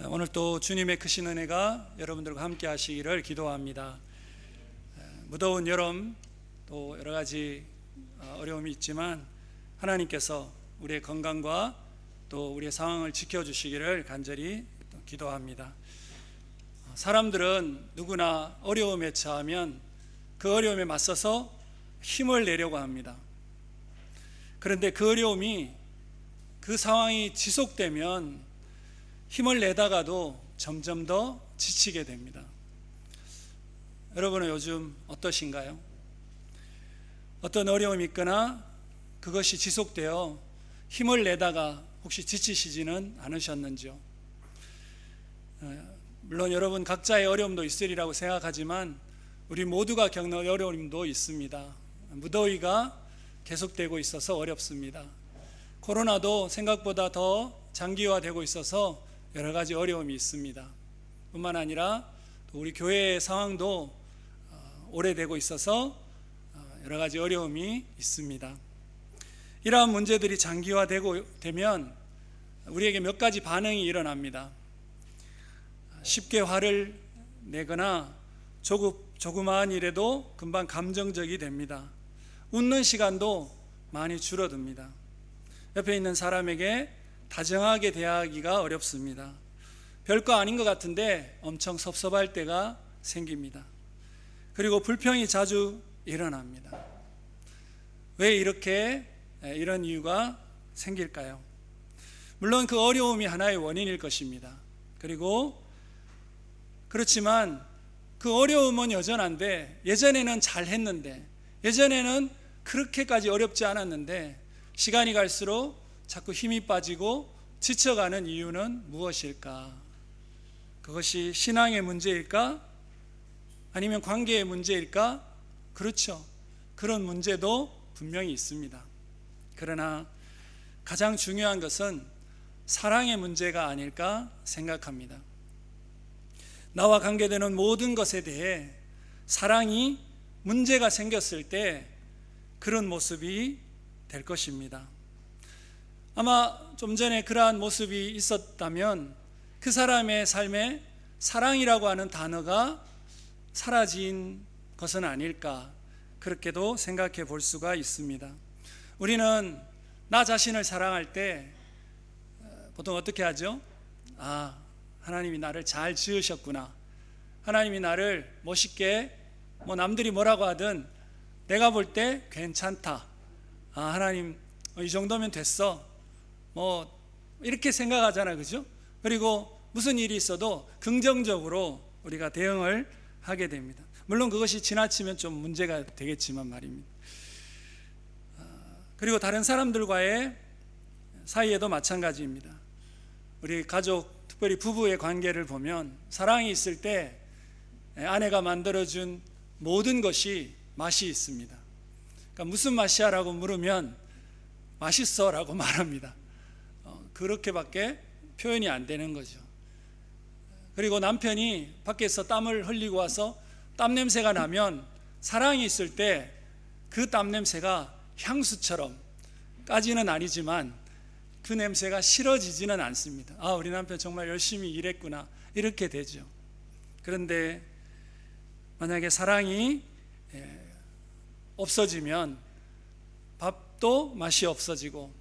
오늘 또 주님의 크신 은혜가 여러분들과 함께 하시기를 기도합니다. 무더운 여름 또 여러 가지 어려움이 있지만 하나님께서 우리의 건강과 또 우리의 상황을 지켜주시기를 간절히 기도합니다. 사람들은 누구나 어려움에 처하면 그 어려움에 맞서서 힘을 내려고 합니다. 그런데 그 어려움이, 그 상황이 지속되면 힘을 내다가도 점점 더 지치게 됩니다. 여러분은 요즘 어떠신가요? 어떤 어려움이 있거나 그것이 지속되어 힘을 내다가 혹시 지치시지는 않으셨는지요? 물론 여러분 각자의 어려움도 있으리라고 생각하지만 우리 모두가 겪는 어려움도 있습니다. 무더위가 계속되고 있어서 어렵습니다. 코로나도 생각보다 더 장기화되고 있어서 여러 가지 어려움이 있습니다. 뿐만 아니라 또 우리 교회의 상황도 오래되고 있어서 여러 가지 어려움이 있습니다. 이러한 문제들이 되면 우리에게 몇 가지 반응이 일어납니다. 쉽게 화를 내거나 조그마한 일에도 금방 감정적이 됩니다. 웃는 시간도 많이 줄어듭니다. 옆에 있는 사람에게 다정하게 대하기가 어렵습니다. 별거 아닌 것 같은데 엄청 섭섭할 때가 생깁니다. 그리고 불평이 자주 일어납니다. 왜 이런 이유가 생길까요? 물론 그 어려움이 하나의 원인일 것입니다. 그렇지만 그 어려움은 여전한데, 예전에는 잘했는데, 예전에는 그렇게까지 어렵지 않았는데 시간이 갈수록 자꾸 힘이 빠지고 지쳐가는 이유는 무엇일까? 그것이 신앙의 문제일까? 아니면 관계의 문제일까? 그렇죠. 그런 문제도 분명히 있습니다. 그러나 가장 중요한 것은 사랑의 문제가 아닐까 생각합니다. 나와 관계되는 모든 것에 대해 사랑이 문제가 생겼을 때 그런 모습이 될 것입니다. 아마 좀 전에 그러한 모습이 있었다면 그 사람의 삶에 사랑이라고 하는 단어가 사라진 것은 아닐까, 그렇게도 생각해 볼 수가 있습니다. 우리는 나 자신을 사랑할 때 보통 어떻게 하죠? 하나님이 나를 잘 지으셨구나, 하나님이 나를 멋있게, 남들이 뭐라고 하든 내가 볼 때 괜찮다, 하나님 이 정도면 됐어, 이렇게 생각하잖아요, 그죠? 그리고 무슨 일이 있어도 긍정적으로 우리가 대응을 하게 됩니다. 물론 그것이 지나치면 좀 문제가 되겠지만 말입니다. 그리고 다른 사람들과의 사이에도 마찬가지입니다. 우리 가족, 특별히 부부의 관계를 보면 사랑이 있을 때 아내가 만들어준 모든 것이 맛이 있습니다. 그러니까 무슨 맛이야? 라고 물으면 맛있어 라고 말합니다. 그렇게밖에 표현이 안 되는 거죠. 그리고 남편이 밖에서 땀을 흘리고 와서 땀 냄새가 나면 사랑이 있을 때 그 땀 냄새가 향수처럼, 까지는 아니지만 그 냄새가 싫어지지는 않습니다. 우리 남편 정말 열심히 일했구나, 이렇게 되죠. 그런데 만약에 사랑이 없어지면 밥도 맛이 없어지고,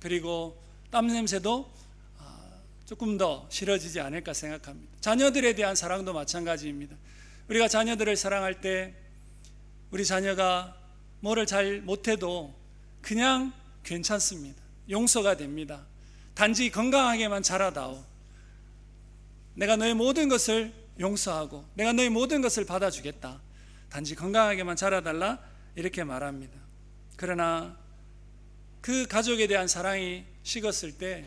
그리고 땀 냄새도 조금 더 싫어지지 않을까 생각합니다. 자녀들에 대한 사랑도 마찬가지입니다. 우리가 자녀들을 사랑할 때 우리 자녀가 뭐를 잘 못해도 그냥 괜찮습니다. 용서가 됩니다. 단지 건강하게만 자라다오, 내가 너의 모든 것을 용서하고 내가 너의 모든 것을 받아주겠다, 단지 건강하게만 자라달라, 이렇게 말합니다. 그러나 그 가족에 대한 사랑이 식었을 때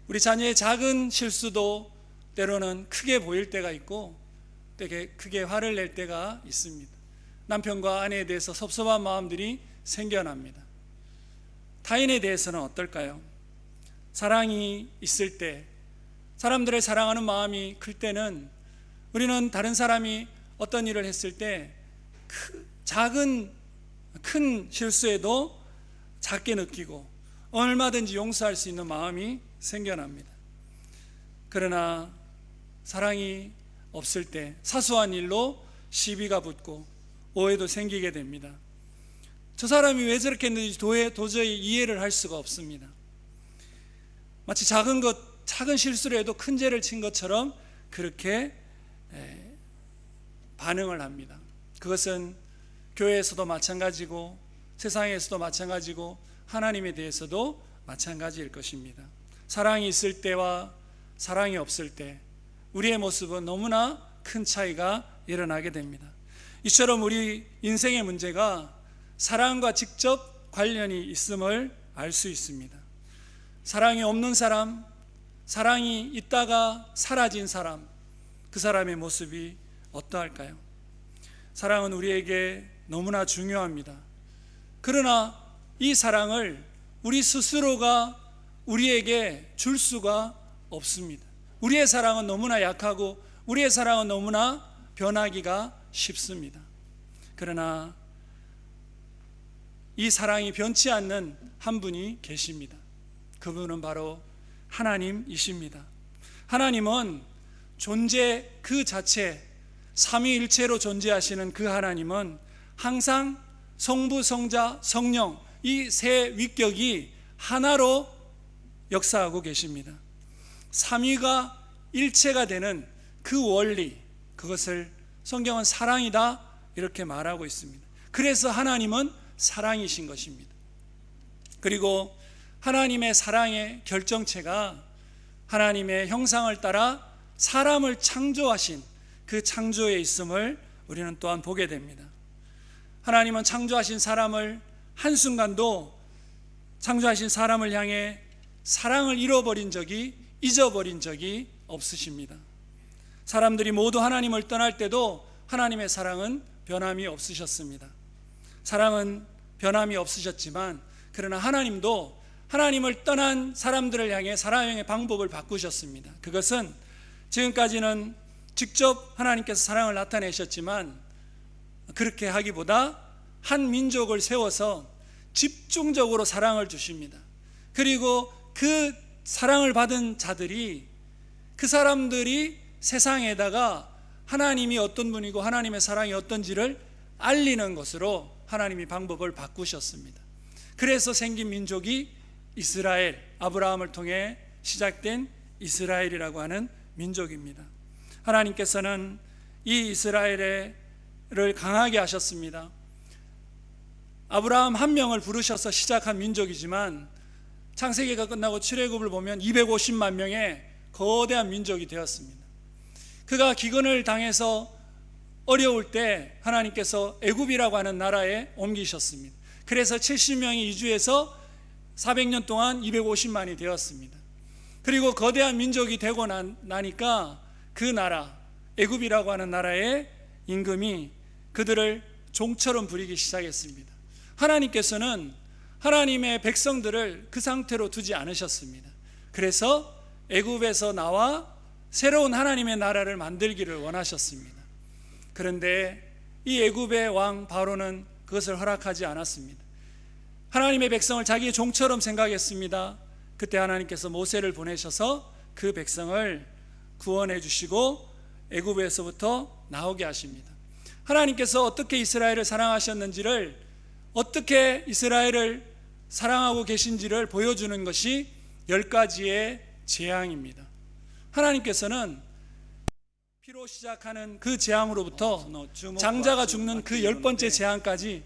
우리 자녀의 작은 실수도 때로는 크게 보일 때가 있고 되게 크게 화를 낼 때가 있습니다. 남편과 아내에 대해서 섭섭한 마음들이 생겨납니다. 타인에 대해서는 어떨까요? 사랑이 있을 때, 사람들을 사랑하는 마음이 클 때는 우리는 다른 사람이 어떤 일을 했을 때 큰 실수에도 작게 느끼고 얼마든지 용서할 수 있는 마음이 생겨납니다. 그러나 사랑이 없을 때 사소한 일로 시비가 붙고 오해도 생기게 됩니다. 저 사람이 왜 저렇게 했는지 도저히 이해를 할 수가 없습니다. 마치 작은 실수를 해도 큰 죄를 친 것처럼 그렇게 반응을 합니다. 그것은 교회에서도 마찬가지고 세상에서도 마찬가지고 하나님에 대해서도 마찬가지일 것입니다. 사랑이 있을 때와 사랑이 없을 때 우리의 모습은 너무나 큰 차이가 일어나게 됩니다. 이처럼 우리 인생의 문제가 사랑과 직접 관련이 있음을 알 수 있습니다. 사랑이 없는 사람, 사랑이 있다가 사라진 사람, 그 사람의 모습이 어떠할까요? 사랑은 우리에게 너무나 중요합니다. 그러나 이 사랑을 우리 스스로가 우리에게 줄 수가 없습니다. 우리의 사랑은 너무나 약하고 우리의 사랑은 너무나 변하기가 쉽습니다. 그러나 이 사랑이 변치 않는 한 분이 계십니다. 그분은 바로 하나님이십니다. 하나님은 존재 그 자체, 삼위일체로 존재하시는 그 하나님은 항상 성부, 성자, 성령 이 세 위격이 하나로 역사하고 계십니다. 삼위가 일체가 되는 그 원리, 그것을 성경은 사랑이다 이렇게 말하고 있습니다. 그래서 하나님은 사랑이신 것입니다. 그리고 하나님의 사랑의 결정체가 하나님의 형상을 따라 사람을 창조하신 그 창조에 있음을 우리는 또한 보게 됩니다. 하나님은 창조하신 사람을 한순간도 창조하신 사람을 향해 사랑을 잊어버린 적이 없으십니다. 사람들이 모두 하나님을 떠날 때도 하나님의 사랑은 변함이 없으셨습니다. 사랑은 변함이 없으셨지만 그러나 하나님도 하나님을 떠난 사람들을 향해 사랑의 방법을 바꾸셨습니다. 그것은 지금까지는 직접 하나님께서 사랑을 나타내셨지만 그렇게 하기보다 한 민족을 세워서 집중적으로 사랑을 주십니다. 그리고 그 사랑을 받은 자들이 그 사람들이 세상에다가 하나님이 어떤 분이고 하나님의 사랑이 어떤지를 알리는 것으로 하나님이 방법을 바꾸셨습니다. 그래서 생긴 민족이 이스라엘, 아브라함을 통해 시작된 이스라엘이라고 하는 민족입니다. 하나님께서는 이 이스라엘을 강하게 하셨습니다. 아브라함 한 명을 부르셔서 시작한 민족이지만 창세기가 끝나고 출애굽을 보면 250만 명의 거대한 민족이 되었습니다. 그가 기근을 당해서 어려울 때 하나님께서 애굽이라고 하는 나라에 옮기셨습니다. 그래서 70명이 이주해서 400년 동안 250만이 되었습니다. 그리고 거대한 민족이 되고 나니까 그 나라, 애굽이라고 하는 나라의 임금이 그들을 종처럼 부리기 시작했습니다. 하나님께서는 하나님의 백성들을 그 상태로 두지 않으셨습니다. 그래서 애굽에서 나와 새로운 하나님의 나라를 만들기를 원하셨습니다. 그런데 이 애굽의 왕 바로는 그것을 허락하지 않았습니다. 하나님의 백성을 자기의 종처럼 생각했습니다. 그때 하나님께서 모세를 보내셔서 그 백성을 구원해 주시고 애굽에서부터 나오게 하십니다. 하나님께서 어떻게 이스라엘을 사랑하셨는지를, 어떻게 이스라엘을 사랑하고 계신지를 보여주는 것이 10가지의 재앙입니다. 하나님께서는 피로 시작하는 그 재앙으로부터 장자가 죽는 그 10번째 재앙까지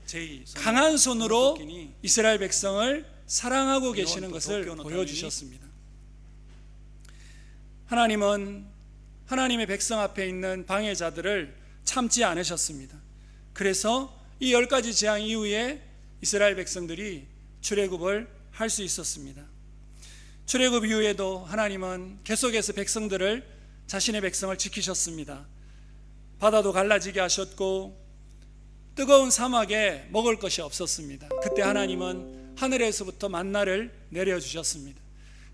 강한 손으로 이스라엘 백성을 사랑하고 계시는 것을 보여주셨습니다. 하나님은 하나님의 백성 앞에 있는 방해자들을 참지 않으셨습니다. 그래서 이 10가지 재앙 이후에 이스라엘 백성들이 출애굽을 할 수 있었습니다. 출애굽 이후에도 하나님은 계속해서 백성들을, 자신의 백성을 지키셨습니다. 바다도 갈라지게 하셨고 뜨거운 사막에 먹을 것이 없었습니다. 그때 하나님은 하늘에서부터 만나를 내려주셨습니다.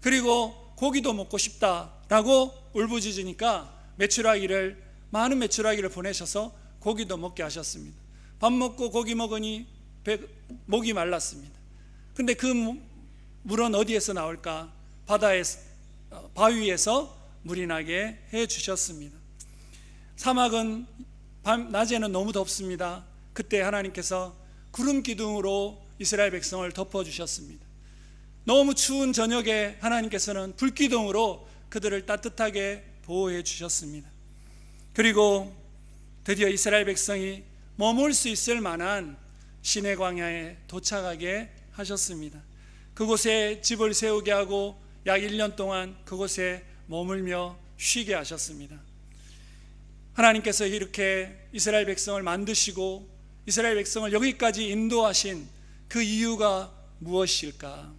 그리고 고기도 먹고 싶다라고 울부짖으니까 많은 메추라기를 보내셔서 고기도 먹게 하셨습니다. 밥 먹고 고기 먹으니 목이 말랐습니다. 근데 그 물은 어디에서 나올까? 바위에서 물이 나게 해 주셨습니다. 사막은 낮에는 너무 덥습니다. 그때 하나님께서 구름 기둥으로 이스라엘 백성을 덮어주셨습니다. 너무 추운 저녁에 하나님께서는 불기둥으로 그들을 따뜻하게 보호해 주셨습니다. 그리고 드디어 이스라엘 백성이 머물 수 있을 만한 시내 광야에 도착하게 하셨습니다. 그곳에 집을 세우게 하고 약 1년 동안 그곳에 머물며 쉬게 하셨습니다. 하나님께서 이렇게 이스라엘 백성을 만드시고 이스라엘 백성을 여기까지 인도하신 그 이유가 무엇일까?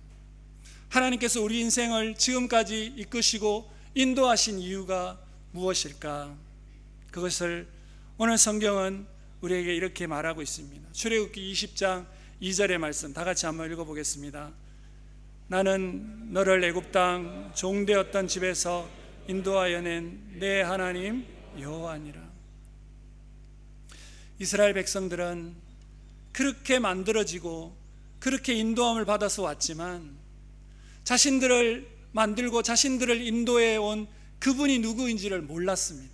하나님께서 우리 인생을 지금까지 이끄시고 인도하신 이유가 무엇일까? 그것을 오늘 성경은 우리에게 이렇게 말하고 있습니다. 출애굽기 20장 2절의 말씀 다 같이 한번 읽어보겠습니다. 나는 너를 애굽 땅 종되었던 집에서 인도하여 낸 내 하나님 여호와니라. 이스라엘 백성들은 그렇게 만들어지고 그렇게 인도함을 받아서 왔지만 자신들을 만들고 자신들을 인도해 온 그분이 누구인지를 몰랐습니다.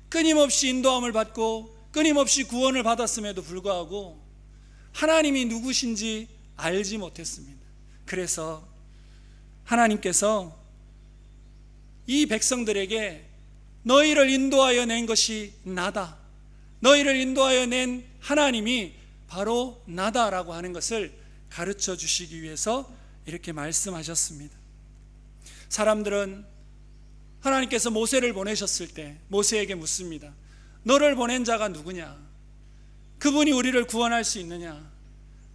끊임없이 인도함을 받고 끊임없이 구원을 받았음에도 불구하고 하나님이 누구신지 알지 못했습니다. 그래서 하나님께서 이 백성들에게 너희를 인도하여 낸 것이 나다, 너희를 인도하여 낸 하나님이 바로 나다라고 하는 것을 가르쳐 주시기 위해서 이렇게 말씀하셨습니다. 사람들은 하나님께서 모세를 보내셨을 때 모세에게 묻습니다. 너를 보낸 자가 누구냐? 그분이 우리를 구원할 수 있느냐?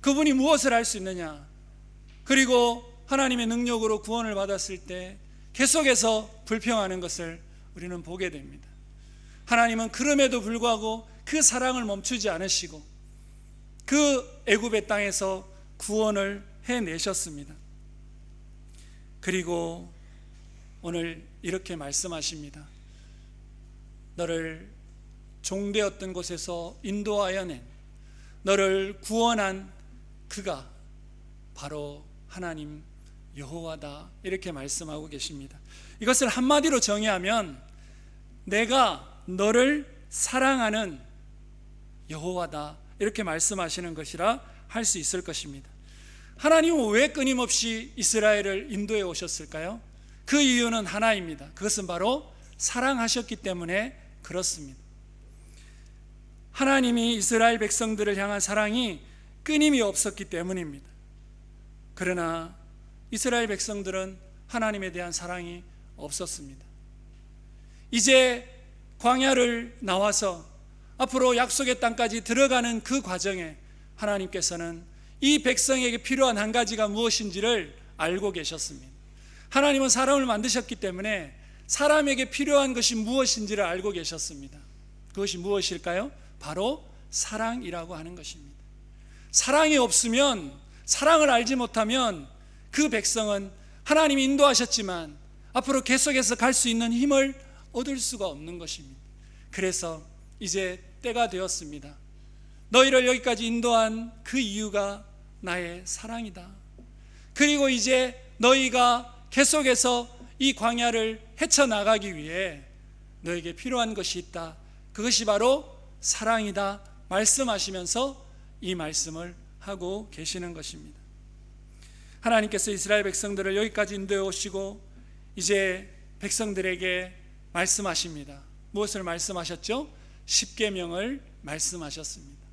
그분이 무엇을 할 수 있느냐? 그리고 하나님의 능력으로 구원을 받았을 때 계속해서 불평하는 것을 우리는 보게 됩니다. 하나님은 그럼에도 불구하고 그 사랑을 멈추지 않으시고 그 애굽의 땅에서 구원을 해내셨습니다. 그리고 오늘 이렇게 말씀하십니다. 너를 종되었던 곳에서 인도하여 낸, 너를 구원한 그가 바로 하나님 여호와다, 이렇게 말씀하고 계십니다. 이것을 한마디로 정의하면 내가 너를 사랑하는 여호와다, 이렇게 말씀하시는 것이라 할 수 있을 것입니다. 하나님은 왜 끊임없이 이스라엘을 인도해 오셨을까요? 그 이유는 하나입니다. 그것은 바로 사랑하셨기 때문에 그렇습니다. 하나님이 이스라엘 백성들을 향한 사랑이 끊임이 없었기 때문입니다. 그러나 이스라엘 백성들은 하나님에 대한 사랑이 없었습니다. 이제 광야를 나와서 앞으로 약속의 땅까지 들어가는 그 과정에 하나님께서는 이 백성에게 필요한 한 가지가 무엇인지를 알고 계셨습니다. 하나님은 사람을 만드셨기 때문에 사람에게 필요한 것이 무엇인지를 알고 계셨습니다. 그것이 무엇일까요? 바로 사랑이라고 하는 것입니다. 사랑이 없으면, 사랑을 알지 못하면 그 백성은 하나님이 인도하셨지만 앞으로 계속해서 갈 수 있는 힘을 얻을 수가 없는 것입니다. 그래서 이제 때가 되었습니다. 너희를 여기까지 인도한 그 이유가 나의 사랑이다. 그리고 이제 너희가 계속해서 이 광야를 헤쳐나가기 위해 너에게 필요한 것이 있다. 그것이 바로 사랑이다 말씀하시면서 이 말씀을 하고 계시는 것입니다. 하나님께서 이스라엘 백성들을 여기까지 인도해 오시고 이제 백성들에게 말씀하십니다. 무엇을 말씀하셨죠? 십계명을 말씀하셨습니다.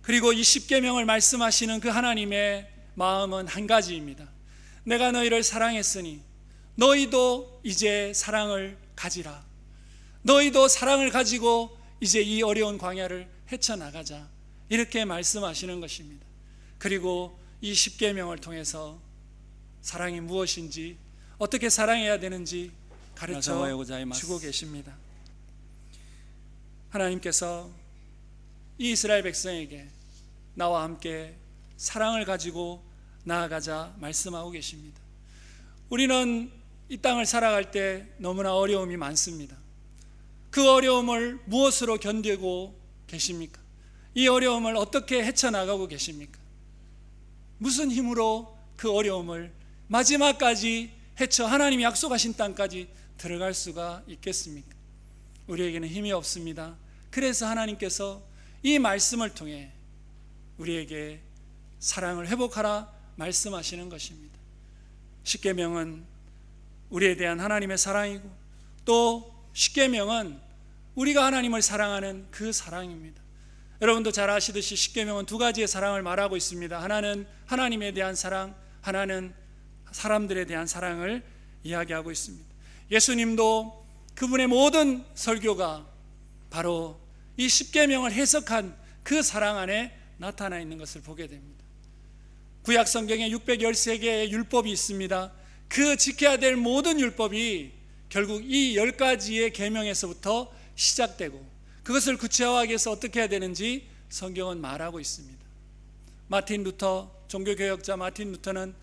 그리고 이 십계명을 말씀하시는 그 하나님의 마음은 한 가지입니다. 내가 너희를 사랑했으니 너희도 이제 사랑을 가지라. 너희도 사랑을 가지고 이제 이 어려운 광야를 헤쳐나가자, 이렇게 말씀하시는 것입니다. 그리고 이 십계명을 통해서 사랑이 무엇인지, 어떻게 사랑해야 되는지 가르쳐 주고 계십니다. 하나님께서 이 이스라엘 백성에게 나와 함께 사랑을 가지고 나아가자 말씀하고 계십니다. 우리는 이 땅을 살아갈 때 너무나 어려움이 많습니다. 그 어려움을 무엇으로 견디고 계십니까? 이 어려움을 어떻게 헤쳐나가고 계십니까? 무슨 힘으로 그 어려움을 마지막까지 헤쳐 하나님이 약속하신 땅까지 들어갈 수가 있겠습니까? 우리에게는 힘이 없습니다. 그래서 하나님께서 이 말씀을 통해 우리에게 사랑을 회복하라 말씀하시는 것입니다. 십계명은 우리에 대한 하나님의 사랑이고, 또 십계명은 우리가 하나님을 사랑하는 그 사랑입니다. 여러분도 잘 아시듯이 십계명은 두 가지의 사랑을 말하고 있습니다. 하나는 하나님에 대한 사랑, 하나는 사람들에 대한 사랑을 이야기하고 있습니다. 예수님도 그분의 모든 설교가 바로 이 십계명을 해석한 그 사랑 안에 나타나 있는 것을 보게 됩니다. 구약 성경에 613개의 율법이 있습니다. 그 지켜야 될 모든 율법이 결국 이 10가지의 계명에서부터 시작되고, 그것을 구체화하기 위해서 어떻게 해야 되는지 성경은 말하고 있습니다. 종교개혁자 마틴 루터는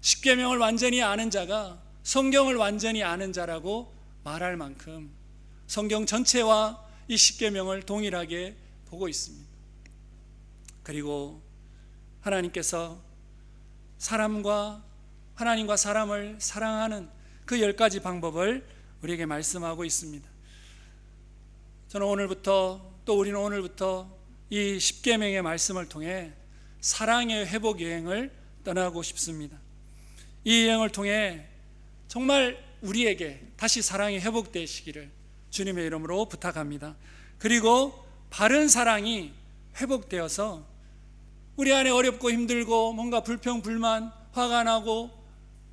십계명을 완전히 아는 자가 성경을 완전히 아는 자라고 말할 만큼 성경 전체와 이 십계명을 동일하게 보고 있습니다. 그리고 하나님께서 하나님과 사람을 사랑하는 그 10가지 방법을 우리에게 말씀하고 있습니다. 저는 우리는 오늘부터 이 십계명의 말씀을 통해 사랑의 회복 여행을 떠나고 싶습니다. 이 여행을 통해 정말 우리에게 다시 사랑이 회복되시기를 주님의 이름으로 부탁합니다. 그리고 바른 사랑이 회복되어서 우리 안에 어렵고 힘들고 뭔가 불평, 불만, 화가 나고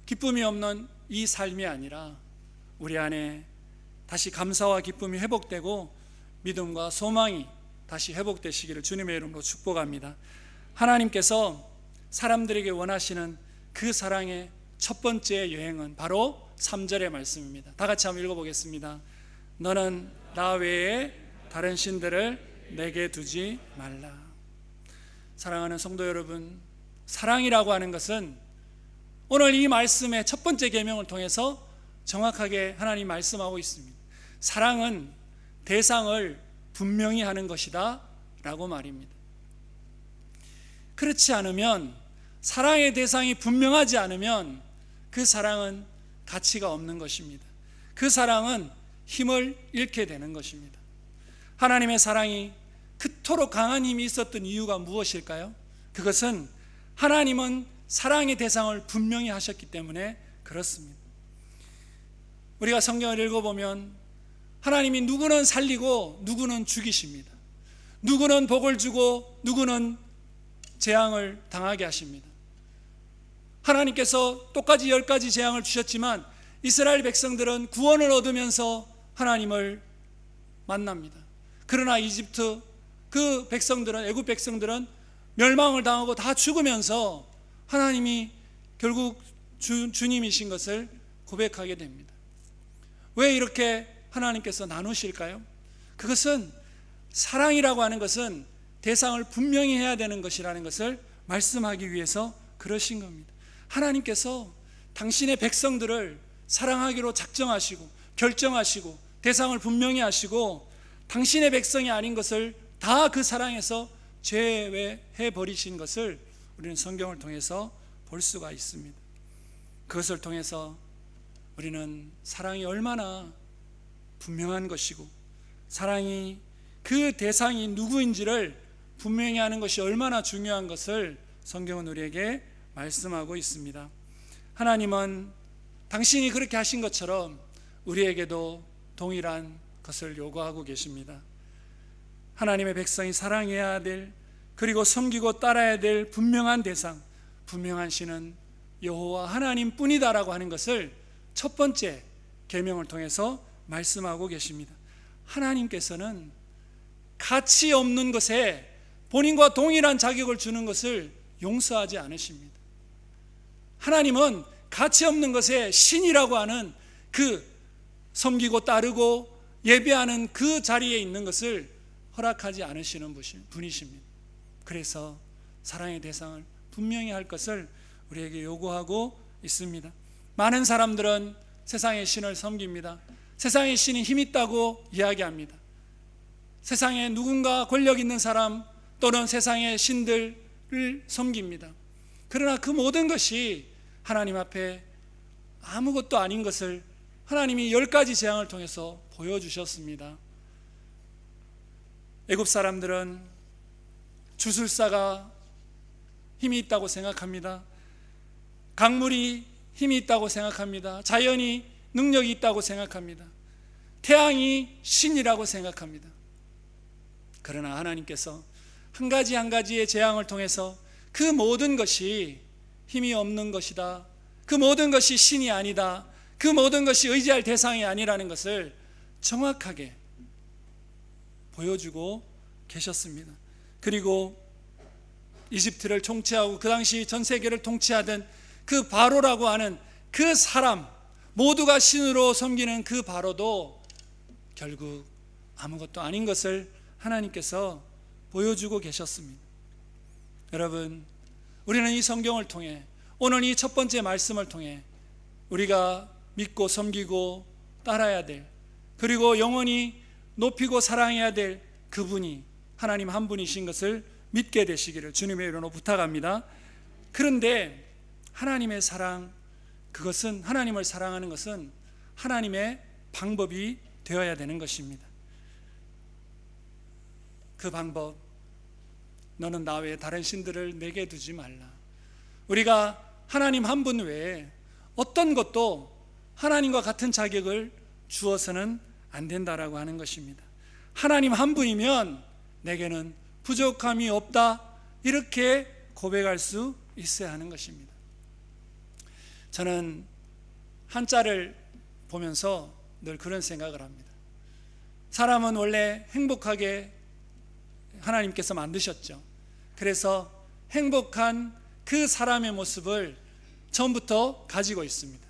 기쁨이 없는 이 삶이 아니라 우리 안에 다시 감사와 기쁨이 회복되고 믿음과 소망이 다시 회복되시기를 주님의 이름으로 축복합니다. 하나님께서 사람들에게 원하시는 그 사랑의 첫 번째 여행은 바로 3절의 말씀입니다. 다 같이 한번 읽어보겠습니다. 너는 나 외에 다른 신들을 내게 두지 말라. 사랑하는 성도 여러분, 사랑이라고 하는 것은 오늘 이 말씀의 첫 번째 계명을 통해서 정확하게 하나님 말씀하고 있습니다. 사랑은 대상을 분명히 하는 것이다 라고 말입니다. 그렇지 않으면, 사랑의 대상이 분명하지 않으면 그 사랑은 가치가 없는 것입니다. 그 사랑은 힘을 잃게 되는 것입니다. 하나님의 사랑이 그토록 강한 힘이 있었던 이유가 무엇일까요? 그것은 하나님은 사랑의 대상을 분명히 하셨기 때문에 그렇습니다. 우리가 성경을 읽어보면 하나님이 누구는 살리고 누구는 죽이십니다. 누구는 복을 주고 누구는 재앙을 당하게 하십니다. 하나님께서 똑같이 10가지 재앙을 주셨지만 이스라엘 백성들은 구원을 얻으면서 하나님을 만납니다. 그러나 이집트 애굽 백성들은 멸망을 당하고 다 죽으면서 하나님이 결국 주님이신 것을 고백하게 됩니다. 왜 이렇게 하나님께서 나누실까요? 그것은 사랑이라고 하는 것은 대상을 분명히 해야 되는 것이라는 것을 말씀하기 위해서 그러신 겁니다. 하나님께서 당신의 백성들을 사랑하기로 작정하시고 결정하시고 대상을 분명히 하시고 당신의 백성이 아닌 것을 다 그 사랑에서 제외해 버리신 것을 우리는 성경을 통해서 볼 수가 있습니다. 그것을 통해서 우리는 사랑이 얼마나 분명한 것이고 사랑이 그 대상이 누구인지를 분명히 하는 것이 얼마나 중요한 것을 성경은 우리에게 말씀하고 있습니다. 하나님은 당신이 그렇게 하신 것처럼 우리에게도 동일한 것을 요구하고 계십니다. 하나님의 백성이 사랑해야 될, 그리고 섬기고 따라야 될 분명한 대상, 분명한 신은 여호와 하나님뿐이다라고 하는 것을 첫 번째 계명을 통해서 말씀하고 계십니다. 하나님께서는 가치 없는 것에 본인과 동일한 자격을 주는 것을 용서하지 않으십니다. 하나님은 가치 없는 것에 신이라고 하는 그 섬기고 따르고 예배하는 그 자리에 있는 것을 허락하지 않으시는 분이십니다. 그래서 사랑의 대상을 분명히 할 것을 우리에게 요구하고 있습니다. 많은 사람들은 세상의 신을 섬깁니다. 세상의 신이 힘 있다고 이야기합니다. 세상에 누군가 권력 있는 사람 또는 세상의 신들을 섬깁니다. 그러나 그 모든 것이 하나님 앞에 아무것도 아닌 것을 하나님이 10가지 재앙을 통해서 보여주셨습니다. 애굽 사람들은 주술사가 힘이 있다고 생각합니다. 강물이 힘이 있다고 생각합니다. 자연이 능력이 있다고 생각합니다. 태양이 신이라고 생각합니다. 그러나 하나님께서 한 가지 한 가지의 재앙을 통해서 그 모든 것이 힘이 없는 것이다, 그 모든 것이 신이 아니다, 그 모든 것이 의지할 대상이 아니라는 것을 정확하게 보여주고 계셨습니다. 그리고 이집트를 통치하고 그 당시 전 세계를 통치하던 그 바로라고 하는 그 사람, 모두가 신으로 섬기는 그 바로도 결국 아무것도 아닌 것을 하나님께서 보여주고 계셨습니다. 여러분, 우리는 이 성경을 통해, 오늘 이 첫 번째 말씀을 통해 우리가 믿고 섬기고 따라야 될, 그리고 영원히 높이고 사랑해야 될 그분이 하나님 한 분이신 것을 믿게 되시기를 주님의 이름으로 부탁합니다. 그런데 하나님의 사랑, 그것은, 하나님을 사랑하는 것은 하나님의 방법이 되어야 되는 것입니다. 그 방법, 너는 나 외에 다른 신들을 내게 두지 말라. 우리가 하나님 한 분 외에 어떤 것도 하나님과 같은 자격을 주어서는 안 된다라고 하는 것입니다. 하나님 한 분이면 내게는 부족함이 없다, 이렇게 고백할 수 있어야 하는 것입니다. 저는 한자를 보면서 늘 그런 생각을 합니다. 사람은 원래 행복하게 하나님께서 만드셨죠. 그래서 행복한 그 사람의 모습을 처음부터 가지고 있습니다.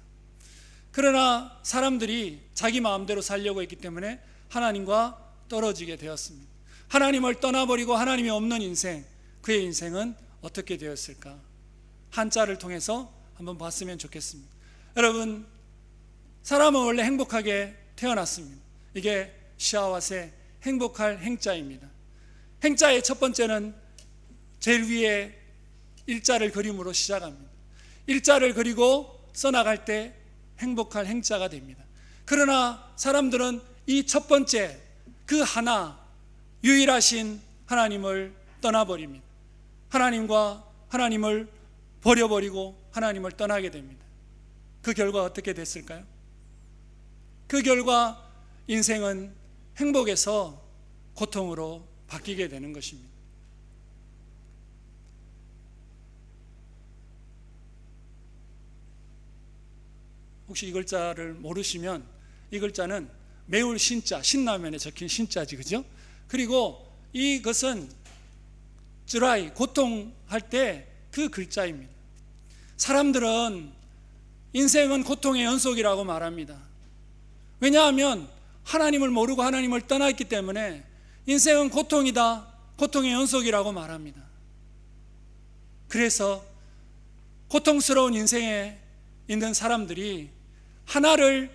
그러나 사람들이 자기 마음대로 살려고 했기 때문에 하나님과 떨어지게 되었습니다. 하나님을 떠나버리고 하나님이 없는 인생, 그의 인생은 어떻게 되었을까? 한자를 통해서 한번 봤으면 좋겠습니다. 여러분, 사람은 원래 행복하게 태어났습니다. 이게 시아와세, 행복할 행자입니다. 행자의 첫 번째는 제일 위에 일자를 그림으로 시작합니다. 일자를 그리고 써나갈 때 행복할 행자가 됩니다. 그러나 사람들은 이 첫 번째, 그 하나, 유일하신 하나님을 떠나버립니다. 하나님을 버려버리고 하나님을 떠나게 됩니다. 그 결과 어떻게 됐을까요? 그 결과 인생은 행복에서 고통으로 바뀌게 되는 것입니다. 혹시 이 글자를 모르시면, 이 글자는 매울 신자, 신라면에 적힌 신자지, 그죠? 그리고 이것은 쯔라이, 고통할 때 그 글자입니다. 사람들은 인생은 고통의 연속이라고 말합니다. 왜냐하면 하나님을 모르고 하나님을 떠났기 때문에 인생은 고통이다, 고통의 연속이라고 말합니다. 그래서 고통스러운 인생에 있는 사람들이 하나를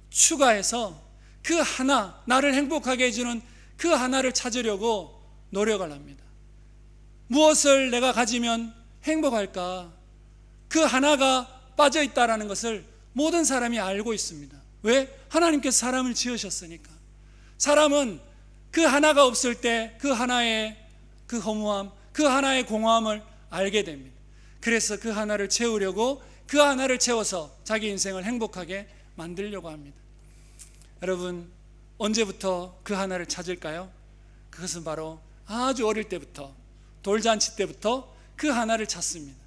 추가해서 그 하나, 나를 행복하게 해주는 그 하나를 찾으려고 노력을 합니다. 무엇을 내가 가지면 행복할까? 그 하나가 빠져있다라는 것을 모든 사람이 알고 있습니다. 왜? 하나님께서 사람을 지으셨으니까. 사람은 그 하나가 없을 때 그 하나의 그 허무함, 그 하나의 공허함을 알게 됩니다. 그래서 그 하나를 채우려고, 그 하나를 채워서 자기 인생을 행복하게 만들려고 합니다. 여러분, 언제부터 그 하나를 찾을까요? 그것은 바로 아주 어릴 때부터, 돌잔치 때부터 그 하나를 찾습니다.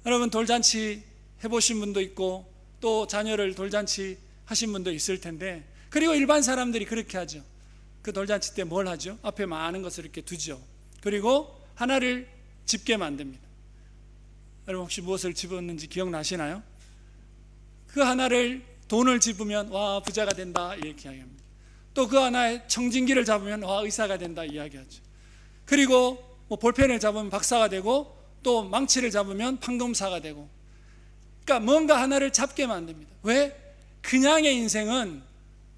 여러분, 돌잔치 해보신 분도 있고 또 자녀를 돌잔치 하신 분도 있을 텐데, 그리고 일반 사람들이 그렇게 하죠. 그 돌잔치 때 뭘 하죠? 앞에 많은 것을 이렇게 두죠. 그리고 하나를 집게 만듭니다. 여러분, 혹시 무엇을 집었는지 기억나시나요? 그 하나를, 돈을 집으면 와, 부자가 된다, 이렇게 이야기합니다. 또 그 하나에 청진기를 잡으면 와, 의사가 된다 이야기하죠. 그리고 볼펜을 잡으면 박사가 되고, 또 망치를 잡으면 판검사가 되고, 그러니까 뭔가 하나를 잡게 만듭니다. 왜? 그냥의 인생은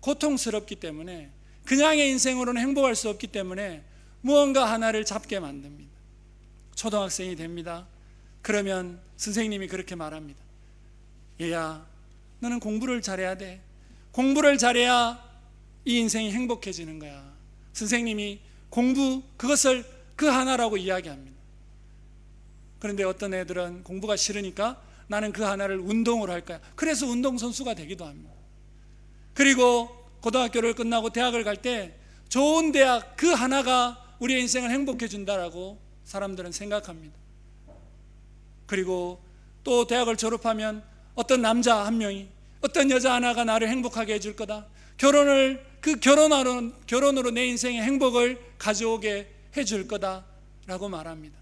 고통스럽기 때문에, 그냥의 인생으로는 행복할 수 없기 때문에 무언가 하나를 잡게 만듭니다. 초등학생이 됩니다. 그러면 선생님이 그렇게 말합니다. 얘야, 너는 공부를 잘해야 돼. 공부를 잘해야 이 인생이 행복해지는 거야. 선생님이 공부, 그것을 그 하나라고 이야기합니다. 그런데 어떤 애들은 공부가 싫으니까 나는 그 하나를 운동으로 할 거야. 그래서 운동선수가 되기도 합니다. 그리고 고등학교를 끝나고 대학을 갈 때 좋은 대학 그 하나가 우리의 인생을 행복해 준다라고 사람들은 생각합니다. 그리고 또 대학을 졸업하면 어떤 남자 한 명이, 어떤 여자 하나가 나를 행복하게 해줄 거다. 그 결혼으로 내 인생의 행복을 가져오게 해줄 거다라고 말합니다.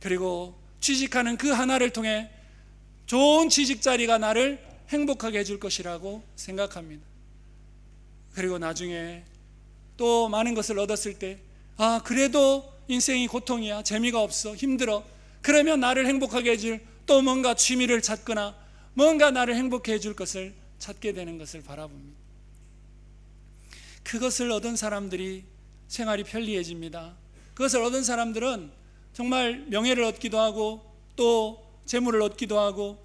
그리고 취직하는 그 하나를 통해 좋은 취직 자리가 나를 행복하게 해줄 것이라고 생각합니다. 그리고 나중에 또 많은 것을 얻었을 때, 그래도 인생이 고통이야, 재미가 없어, 힘들어. 그러면 나를 행복하게 해줄 또 뭔가 취미를 찾거나 뭔가 나를 행복해 해줄 것을 찾게 되는 것을 바라봅니다. 그것을 얻은 사람들이 생활이 편리해집니다. 그것을 얻은 사람들은 정말 명예를 얻기도 하고 또 재물을 얻기도 하고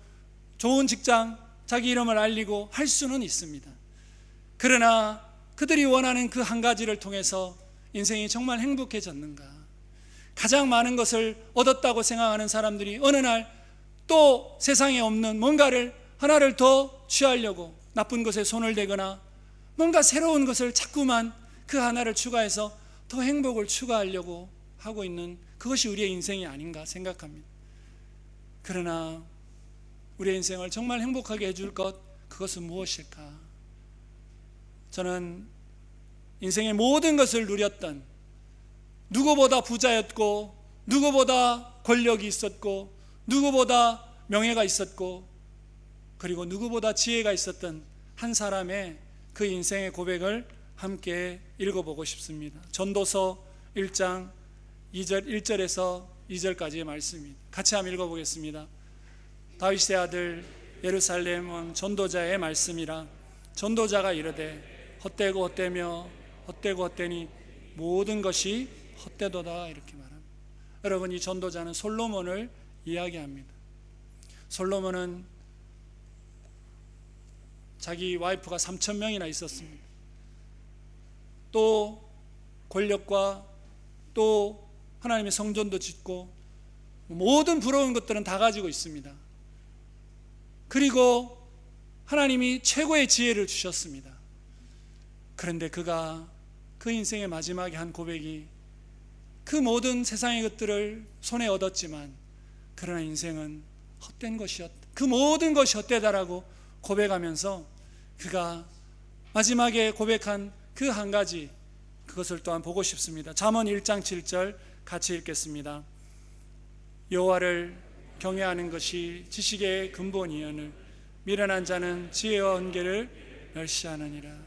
좋은 직장, 자기 이름을 알리고 할 수는 있습니다. 그러나 그들이 원하는 그 한 가지를 통해서 인생이 정말 행복해졌는가? 가장 많은 것을 얻었다고 생각하는 사람들이 어느 날 또 세상에 없는 뭔가를 하나를 더 취하려고 나쁜 것에 손을 대거나 뭔가 새로운 것을 자꾸만 그 하나를 추가해서 더 행복을 추가하려고 하고 있는, 그것이 우리의 인생이 아닌가 생각합니다. 그러나 우리의 인생을 정말 행복하게 해줄 것, 그것은 무엇일까? 저는 인생의 모든 것을 누렸던, 누구보다 부자였고 누구보다 권력이 있었고 누구보다 명예가 있었고 그리고 누구보다 지혜가 있었던 한 사람의 그 인생의 고백을 함께 읽어보고 싶습니다. 전도서 1장 1절에서 2절까지의 말씀입니다. 같이 한번 읽어보겠습니다. 다윗의 아들 예루살렘 왕 전도자의 말씀이라. 전도자가 이르되 헛되고 헛되며 헛되고 헛되니 모든 것이 헛되도다, 이렇게 말합니다. 여러분, 이 전도자는 솔로몬을 이야기합니다. 솔로몬은 자기 와이프가 3,000명이나 있었습니다. 또 권력과 또 하나님의 성전도 짓고 모든 부러운 것들은 다 가지고 있습니다. 그리고 하나님이 최고의 지혜를 주셨습니다. 그런데 그가 그 인생의 마지막에 한 고백이, 그 모든 세상의 것들을 손에 얻었지만 그러나 인생은 헛된 것이었다, 그 모든 것이 헛되다라고 고백하면서 그가 마지막에 고백한 그 한 가지, 그것을 또한 보고 싶습니다. 잠언 1장 7절 같이 읽겠습니다. 여호와를 경외하는 것이 지식의 근본이오늘 미련한 자는 지혜와 언계를 멸시하느니라.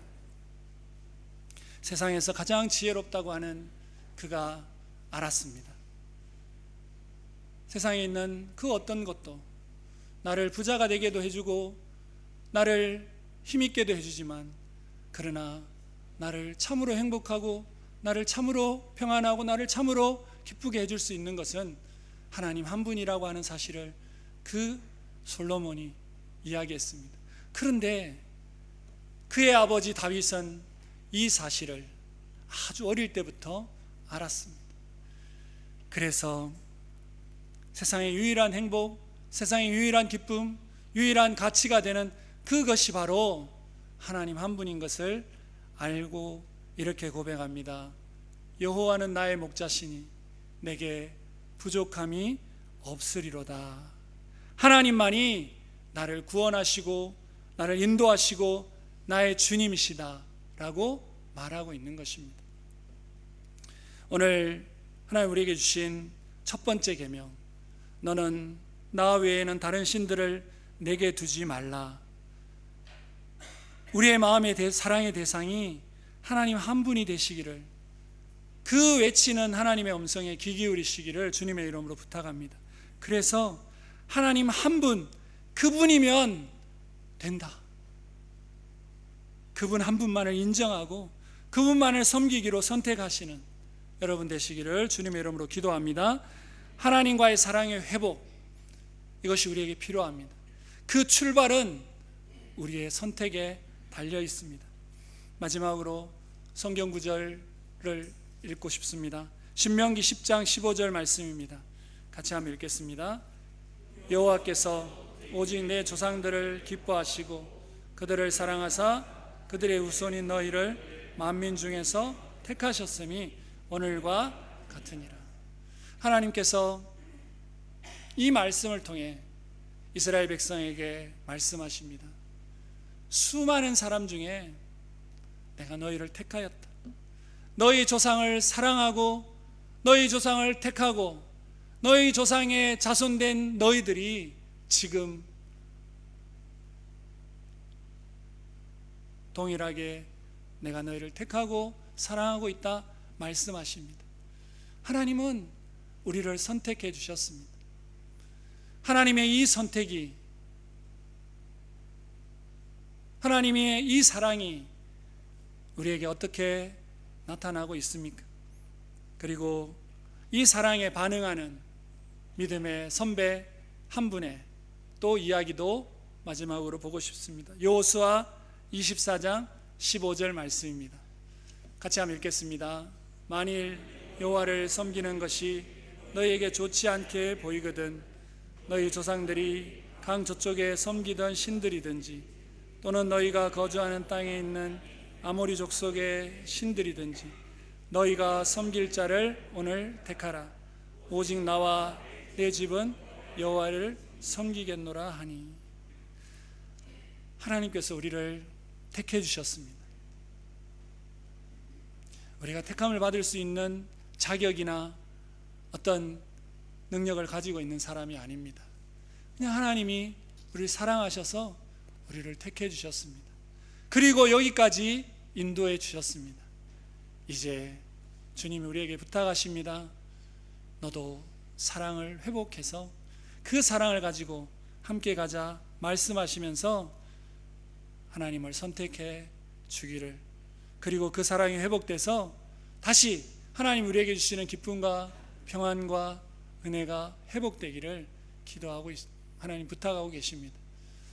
세상에서 가장 지혜롭다고 하는 그가 알았습니다. 세상에 있는 그 어떤 것도 나를 부자가 되게도 해주고 나를 힘있게도 해주지만, 그러나 나를 참으로 행복하고 나를 참으로 평안하고 나를 참으로 기쁘게 해줄 수 있는 것은 하나님 한 분이라고 하는 사실을 그 솔로몬이 이야기했습니다. 그런데 그의 아버지 다윗은 이 사실을 아주 어릴 때부터 알았습니다. 그래서 세상의 유일한 행복, 세상의 유일한 기쁨, 유일한 가치가 되는 그것이 바로 하나님 한 분인 것을 알고 이렇게 고백합니다. 여호와는 나의 목자시니 내게 부족함이 없으리로다. 하나님만이 나를 구원하시고 나를 인도하시고 나의 주님이시다 라고 말하고 있는 것입니다. 오늘 하나님 우리에게 주신 첫 번째 계명, 너는 나 외에는 다른 신들을 내게 두지 말라. 우리의 마음의 사랑의 대상이 하나님 한 분이 되시기를, 그 외치는 하나님의 음성에 귀 기울이시기를 주님의 이름으로 부탁합니다. 그래서 하나님 한 분, 그분이면 된다. 그분 한 분만을 인정하고 그분만을 섬기기로 선택하시는 여러분 되시기를 주님의 이름으로 기도합니다. 하나님과의 사랑의 회복, 이것이 우리에게 필요합니다. 그 출발은 우리의 선택에 달려 있습니다. 마지막으로 성경 구절을 읽고 싶습니다. 신명기 10장 15절 말씀입니다. 같이 한번 읽겠습니다. 여호와께서 오직 내 조상들을 기뻐하시고 그들을 사랑하사 그들의 후손인 너희를 만민 중에서 택하셨음이 오늘과 같으니라. 하나님께서 이 말씀을 통해 이스라엘 백성에게 말씀하십니다. 수많은 사람 중에 내가 너희를 택하였다. 너희 조상을 사랑하고 너희 조상을 택하고 너희 조상의 자손된 너희들이 지금 동일하게 내가 너희를 택하고 사랑하고 있다 말씀하십니다. 하나님은 우리를 선택해 주셨습니다. 하나님의 이 선택이, 하나님의 이 사랑이 우리에게 어떻게 나타나고 있습니까? 그리고 이 사랑에 반응하는 믿음의 선배 한 분의 또 이야기도 마지막으로 보고 싶습니다. 여호수아 24장 15절 말씀입니다. 같이 한번 읽겠습니다. 만일 여호와를 섬기는 것이 너희에게 좋지 않게 보이거든 너희 조상들이 강 저쪽에 섬기던 신들이든지 또는 너희가 거주하는 땅에 있는 아모리 족속의 신들이든지 너희가 섬길 자를 오늘 택하라. 오직 나와 내 집은 여호와를 섬기겠노라 하니. 하나님께서 우리를 택해 주셨습니다. 우리가 택함을 받을 수 있는 자격이나 어떤 능력을 가지고 있는 사람이 아닙니다. 그냥 하나님이 우리를 사랑하셔서 우리를 택해 주셨습니다. 그리고 여기까지 인도해 주셨습니다. 이제 주님이 우리에게 부탁하십니다. 너도 사랑을 회복해서 그 사랑을 가지고 함께 가자 말씀하시면서 하나님을 선택해 주기를, 그리고 그 사랑이 회복돼서 다시 하나님 우리에게 주시는 기쁨과 평안과 은혜가 회복되기를 기도하고 하나님 부탁하고 계십니다.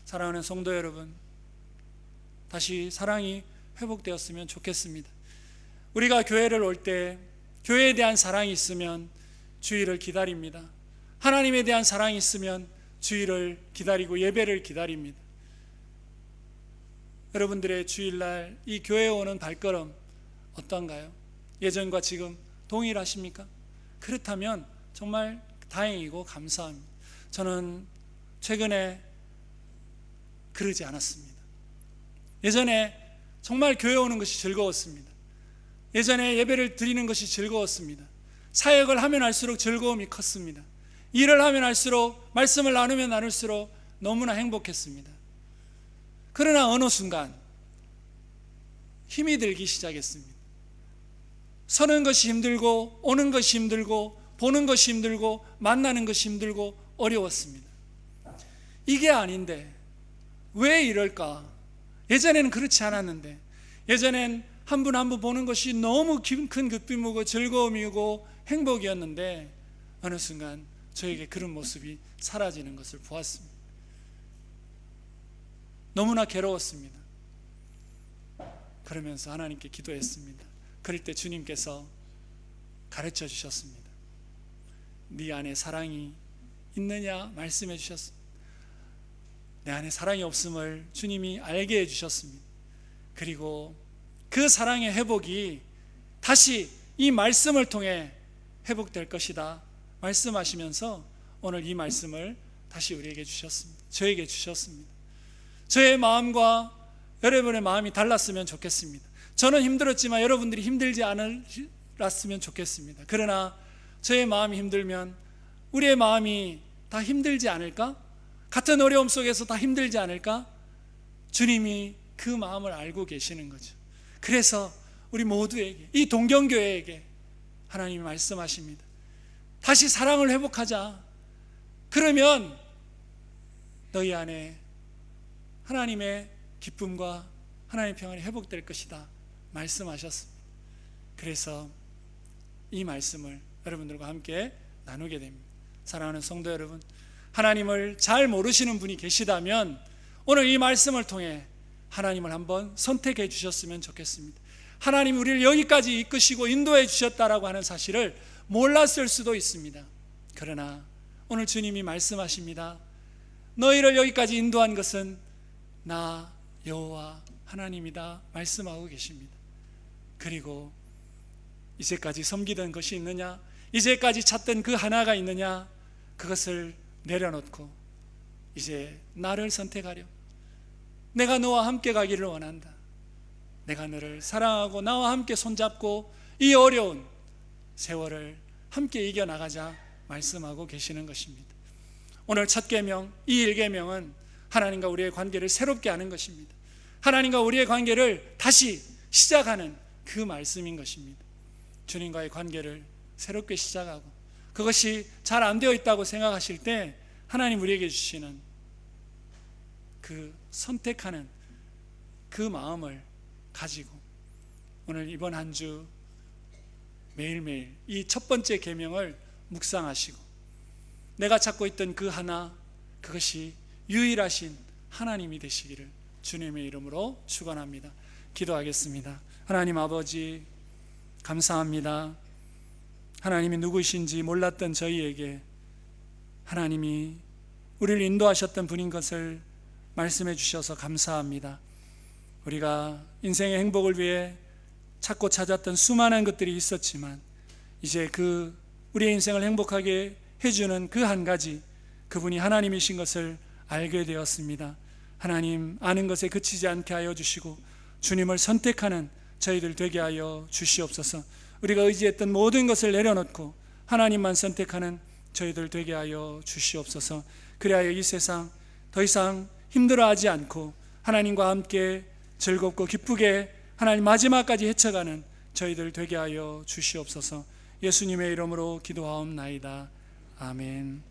사랑하는 성도 여러분, 다시 사랑이 회복되었으면 좋겠습니다. 우리가 교회를 올 때 교회에 대한 사랑이 있으면 주일을 기다립니다. 하나님에 대한 사랑이 있으면 주일을 기다리고 예배를 기다립니다. 여러분들의 주일날 이 교회에 오는 발걸음 어떤가요? 예전과 지금 동일하십니까? 그렇다면 정말 다행이고 감사합니다. 저는 최근에 그러지 않았습니다. 예전에 정말 교회 오는 것이 즐거웠습니다. 예전에 예배를 드리는 것이 즐거웠습니다. 사역을 하면 할수록 즐거움이 컸습니다. 일을 하면 할수록, 말씀을 나누면 나눌수록 너무나 행복했습니다. 그러나 어느 순간 힘이 들기 시작했습니다. 서는 것이 힘들고 오는 것이 힘들고 보는 것이 힘들고 만나는 것이 힘들고 어려웠습니다. 이게 아닌데 왜 이럴까? 예전에는 그렇지 않았는데, 예전엔 한 분 한 분 보는 것이 너무 큰 기쁨이고 즐거움이고 행복이었는데 어느 순간 저에게 그런 모습이 사라지는 것을 보았습니다. 너무나 괴로웠습니다. 그러면서 하나님께 기도했습니다. 그럴 때 주님께서 가르쳐 주셨습니다. 네 안에 사랑이 있느냐 말씀해 주셨습니다. 내 안에 사랑이 없음을 주님이 알게 해주셨습니다. 그리고 그 사랑의 회복이 다시 이 말씀을 통해 회복될 것이다 말씀하시면서 오늘 이 말씀을 다시 우리에게 주셨습니다. 저에게 주셨습니다. 저의 마음과 여러분의 마음이 달랐으면 좋겠습니다. 저는 힘들었지만 여러분들이 힘들지 않았으면 좋겠습니다. 그러나 저의 마음이 힘들면 우리의 마음이 다 힘들지 않을까? 같은 어려움 속에서 다 힘들지 않을까? 주님이 그 마음을 알고 계시는 거죠. 그래서 우리 모두에게, 이 동경교회에게 하나님이 말씀하십니다. 다시 사랑을 회복하자. 그러면 너희 안에 하나님의 기쁨과 하나님의 평안이 회복될 것이다 말씀하셨습니다. 그래서 이 말씀을 여러분들과 함께 나누게 됩니다. 사랑하는 성도 여러분, 하나님을 잘 모르시는 분이 계시다면 오늘 이 말씀을 통해 하나님을 한번 선택해 주셨으면 좋겠습니다. 하나님이 우리를 여기까지 이끄시고 인도해 주셨다라고 하는 사실을 몰랐을 수도 있습니다. 그러나 오늘 주님이 말씀하십니다. 너희를 여기까지 인도한 것은 나 여호와 하나님이다 말씀하고 계십니다. 그리고 이제까지 섬기던 것이 있느냐, 이제까지 찾던 그 하나가 있느냐, 그것을 내려놓고 이제 나를 선택하려, 내가 너와 함께 가기를 원한다, 내가 너를 사랑하고 나와 함께 손잡고 이 어려운 세월을 함께 이겨나가자 말씀하고 계시는 것입니다. 오늘 첫 계명, 이 1계명은 하나님과 우리의 관계를 새롭게 하는 것입니다. 하나님과 우리의 관계를 다시 시작하는 그 말씀인 것입니다. 주님과의 관계를 새롭게 시작하고 그것이 잘 안 되어 있다고 생각하실 때 하나님 우리에게 주시는 그 선택하는 그 마음을 가지고 오늘 이번 한 주 매일매일 이 첫 번째 계명을 묵상하시고 내가 찾고 있던 그 하나, 그것이 유일하신 하나님이 되시기를 주님의 이름으로 축원합니다. 기도하겠습니다. 하나님 아버지, 감사합니다. 하나님이 누구이신지 몰랐던 저희에게 하나님이 우리를 인도하셨던 분인 것을 말씀해 주셔서 감사합니다. 우리가 인생의 행복을 위해 찾고 찾았던 수많은 것들이 있었지만 이제 그 우리의 인생을 행복하게 해주는 그 한 가지, 그분이 하나님이신 것을 알게 되었습니다. 하나님, 아는 것에 그치지 않게 하여 주시고 주님을 선택하는 저희들 되게 하여 주시옵소서. 우리가 의지했던 모든 것을 내려놓고 하나님만 선택하는 저희들 되게 하여 주시옵소서. 그래야 이 세상 더 이상 힘들어하지 않고 하나님과 함께 즐겁고 기쁘게 하나님 마지막까지 헤쳐가는 저희들 되게 하여 주시옵소서. 예수님의 이름으로 기도하옵나이다. 아멘.